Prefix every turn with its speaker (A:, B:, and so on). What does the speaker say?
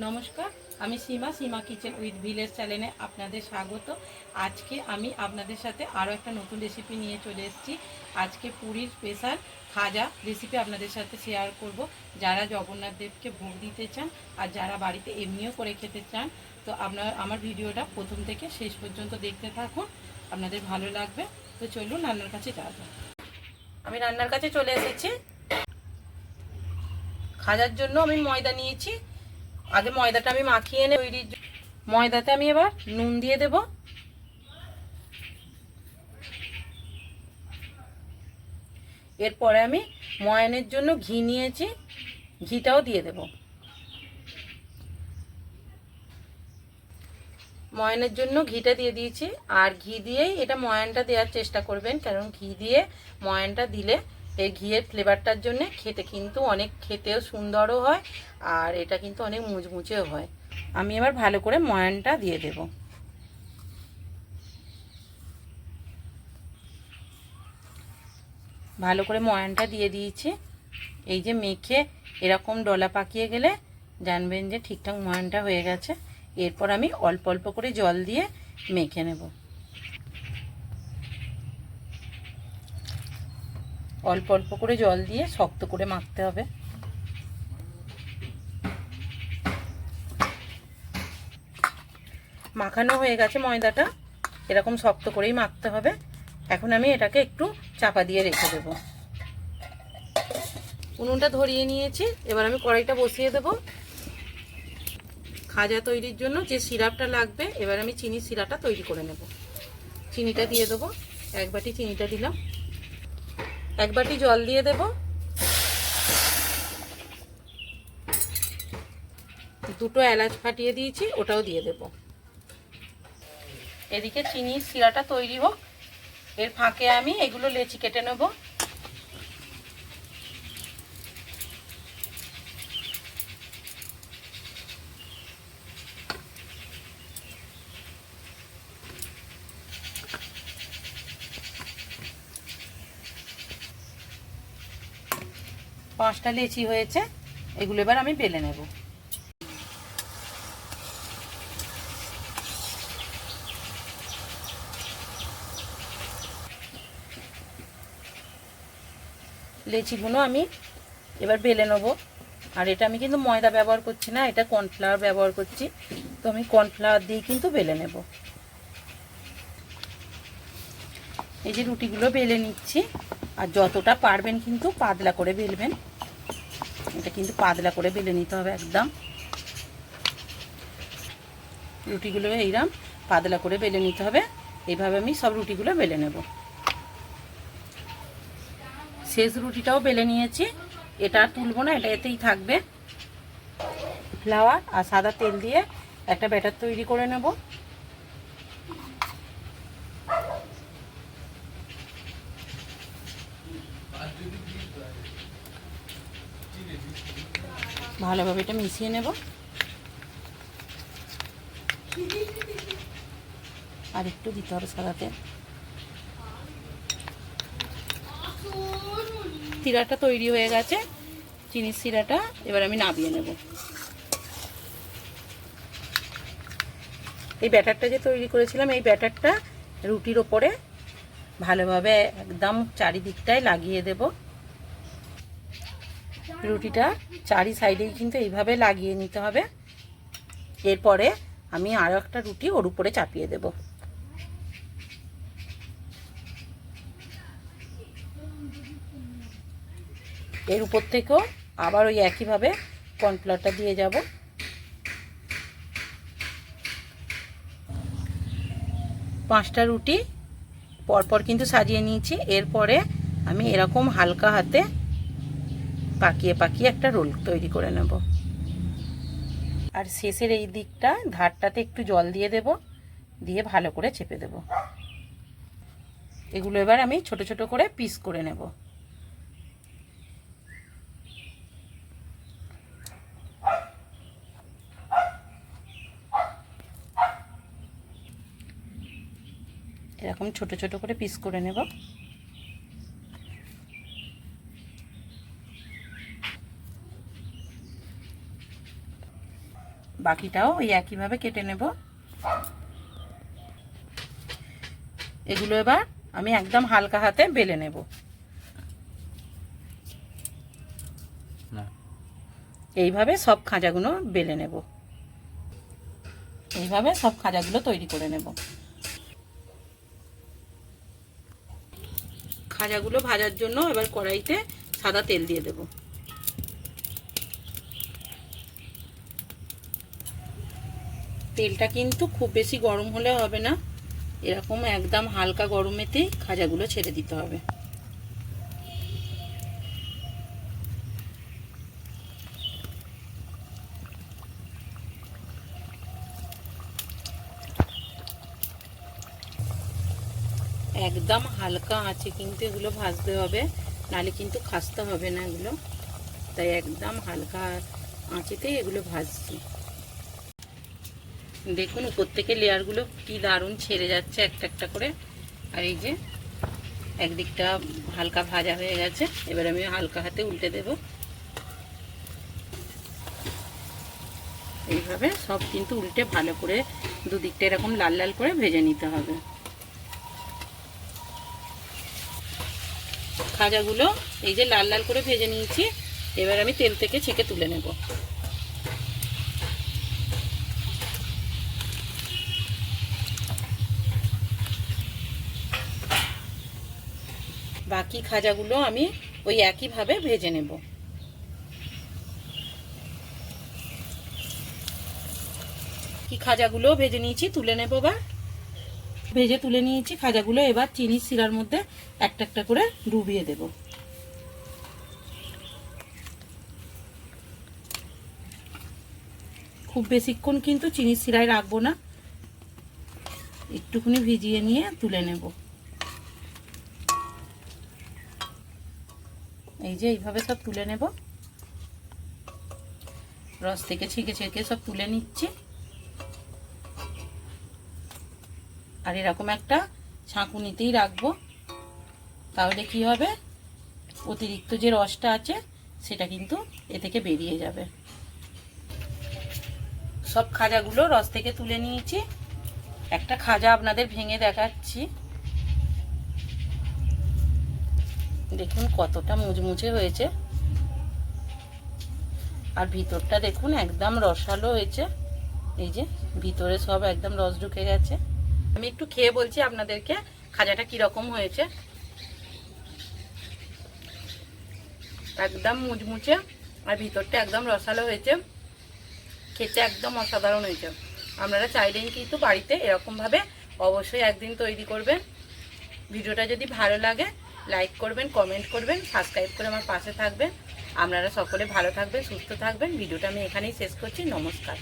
A: নমস্কার, আমি সীমা kitchen with village চ্যানেলে আপনাদের স্বাগত। আজকে আমি আপনাদের সাথে আরও একটা নতুন রেসিপি নিয়ে চলে এসেছি। আজকে পুরীর স্পেশাল খাজা রেসিপি আপনাদের সাথে শেয়ার করব। যারা জগন্নাথ দেবকে ভোগ দিতে চান আর যারা বাড়িতে এমনিও করে খেতে চান, তো আপনারা আমার ভিডিওটা প্রথম থেকে শেষ পর্যন্ত দেখতে থাকুন, আপনাদের ভালো লাগবে। তো চলুন রান্নার কাছে যাওয়া যাক। আমি রান্নার কাছে চলে এসেছি। খাজার জন্য আমি ময়দা নিয়েছি। আগে ময়দাটা আমি মাখিয়ে এনে ময়দাতে আমি এবার নুন দিয়ে দেব। এরপরে আমি ময়ানের জন্য ঘি নিয়েছি, ঘিটাও দিয়ে দেব। ময়ানের জন্য ঘিটা দিয়ে দিয়েছি, আর ঘি দিয়েই এটা ময়ানটা দেওয়ার চেষ্টা করবেন, কারণ ঘি দিয়ে ময়ানটা দিলে এই ঘিয়ের ফ্লেভারটার জন্য খেতে কিন্তু অনেক খেতেও সুন্দরও হয়, আর এটা কিন্তু অনেক মুচমুচেও হয়। আমি এবার ভালো করে ময়ানটা দিয়ে দেব। ভালো করে ময়ানটা দিয়ে দিয়েছি। এই যে মেখে এরকম ডলা পাকিয়ে গেলে জানবেন যে ঠিকঠাক ময়ানটা হয়ে গেছে। এরপর আমি অল্প অল্প করে জল দিয়ে মেখে নেব। অল্প অল্প করে জল দিয়ে শক্ত করে মাখতে হবে। মাখানো হয়ে গেছে ময়দাটা, এরকম শক্ত করেই মাখতে হবে। এখন আমি এটাকে একটু চাপা দিয়ে রেখে দেব। উনুনটা ধরিয়ে নিয়েছি, এবার আমি কড়াইটা বসিয়ে দেব। খাজা তৈরির জন্য যে সিরাপটা লাগবে, এবার আমি চিনির সিরাপটা তৈরি করে নেব। চিনিটা দিয়ে দেবো, এক বাটি চিনিটা দিলাম। এক বাটি জল দিয়ে দেব। দুটো এলাচ ফাটিয়ে দিয়েছি, ওটাও দিয়ে দেব। এদিকে চিনির সিরাটা তৈরি হোক, এর ফাঁকে আমি এগুলো লেচি কেটে নেব। পাঁচটা লেচি হয়েছে, এগুলো এবার আমি বেলে নেব। লেচিগুলো আমি এবার বেলে নেব। আর এটা আমি কিন্তু ময়দা ব্যবহার করছি না, এটা কর্নফ্লাওয়ার ব্যবহার করছি। তো আমি কর্নফ্লাওয়ার দিয়ে কিন্তু বেলে নেব। এই যে রুটিগুলো বেলে নিচ্ছি, আর যতটা পারবেন কিন্তু পাতলা করে বেলবেন। এটা কিন্তু পাতলা করে বেলে নিতে হবে একদম। রুটিগুলো এইরকম পাতলা করে বেলে নিতে হবে। এইভাবে আমি সব রুটিগুলো বেলে নেব। শেষ রুটিটাও বেলে নিয়েছি, এটা আর তুলবো না, এটা এতেই থাকবে। ফ্লাওয়ার আর সাদা তেল দিয়ে একটা ব্যাটার তৈরি করে নেব। ভালোভাবে এটা মিশিয়ে নেব। আর একটু দিতে হবে সাদা তেল। সিরাটা তৈরি হয়ে গেছে, চিনির সিরাটা। এবার আমি নামিয়ে নেব। এই ব্যাটারটা যে তৈরি করেছিলাম, এই ব্যাটারটা রুটির ওপরে ভালোভাবে একদম চারিদিকটায় লাগিয়ে দেব। রুটিটা চারি সাইডেই কিন্তু এইভাবে লাগিয়ে নিতে হবে। এরপরে আমি আরও একটা রুটি ওর উপরে চাপিয়ে দেব। এর উপর থেকেও আবার ওই একইভাবে কর্নফ্লাওয়ারটা দিয়ে যাব। পাঁচটা রুটি পরপর কিন্তু সাজিয়ে নিয়েছি। এরপরে আমি এরকম হালকা হাতে পাকিয়ে পাকিয়ে একটা রোল তৈরি করে নেব। আর শেষের এই দিকটা ধারটাতে একটু জল দিয়ে দেব, দিয়ে ভালো করে চেপে দেব। এগুলো এবার আমি ছোট ছোট করে পিস করে নেব। এরকম ছোট ছোট করে পিস করে নেব। বাকিটাও ওই একইভাবে কেটে নেব। এগুলো এবার আমি একদম হালকা হাতে বেলে নেব। এইভাবে সব খাঁজাগুলো বেলে নেব। এইভাবে সব খাঁজাগুলো তৈরি করে নেব। খাঁজাগুলো ভাজার জন্য এবার কড়াইতে সাদা তেল দিয়ে দেব। তেলটা কিন্তু খুব বেশি গরম হলে হবে না, এরকম একদম হালকা গরমেতেই খাঁজাগুলো ছেড়ে দিতে হবে। একদম হালকা আঁচে কিন্তু এগুলো ভাজতে হবে, নালে কিন্তু খাস্তে হবে না এগুলো, তাই একদম হালকা আঁচেতেই এগুলো ভাজছি। দেখুন উপর থেকে লেয়ারগুলো কি দারুণ ছেড়ে যাচ্ছে একটা একটা করে। আর এই যে একদিকটা হালকা ভাজা হয়ে গেছে, এবার আমি হালকা হাতে উল্টে দেব। এইভাবে সব কিন্তু উল্টে ভালো করে দুদিকটা এরকম লাল লাল করে ভেজে নিতে হবে। খাজাগুলো এই যে লাল লাল করে ভেজে নিয়েছি, এবার আমি তেল থেকে ছেঁকে তুলে নেব। বাকি খাজাগুলো আমি ওই একইভাবে ভেজে নেব। কি খাজাগুলো ভেজে নিয়েছি, তুলে নেব। বা ভেজে তুলে নিয়েছি খাজাগুলো, এবার চিনির শিরার মধ্যে একটা একটা করে ডুবিয়ে দেব। খুব বেশিক্ষণ কিন্তু চিনির শিরায় রাখবো না, একটুখানি ভিজিয়ে নিয়ে তুলে নেব। এই যে এইভাবে সব তুলে নেব, রস থেকে ছেঁকে ছেঁকে সব তুলে নিচ্ছি। আর এরকম একটা ছাঁকুনিতেই রাখবো, তাহলে কি হবে, অতিরিক্ত যে রসটা আছে সেটা কিন্তু এ থেকে বেরিয়ে যাবে। সব খাজাগুলো রস থেকে তুলে নিয়েছি, একটা খাজা আপনাদের ভেঙে দেখাচ্ছি। দেখুন কতটা মুচমুচে হয়েছে, আর ভিতরটা দেখুন একদম রসালো হয়েছে। এই যে ভিতরে সব একদম রস ঢুকে গেছে। আমি একটু খেয়ে বলছি আপনাদেরকে খাজাটা কিরকম হয়েছে। একদম মুচমুচে আর ভিতরটা একদম রসালো হয়েছে, খেতে একদম অসাধারণ হয়েছে। আপনারা চাইলেন কিন্তু বাড়িতে এরকমভাবে অবশ্যই একদিন তৈরি করবেন। ভিডিওটা যদি ভালো লাগে লাইক করবেন, কমেন্ট করবেন, সাবস্ক্রাইব করে আমার পাশে থাকবেন। আপনারা সকলে ভালো থাকবেন, সুস্থ থাকবেন। ভিডিওটা আমি এখানেই শেষ করছি। নমস্কার।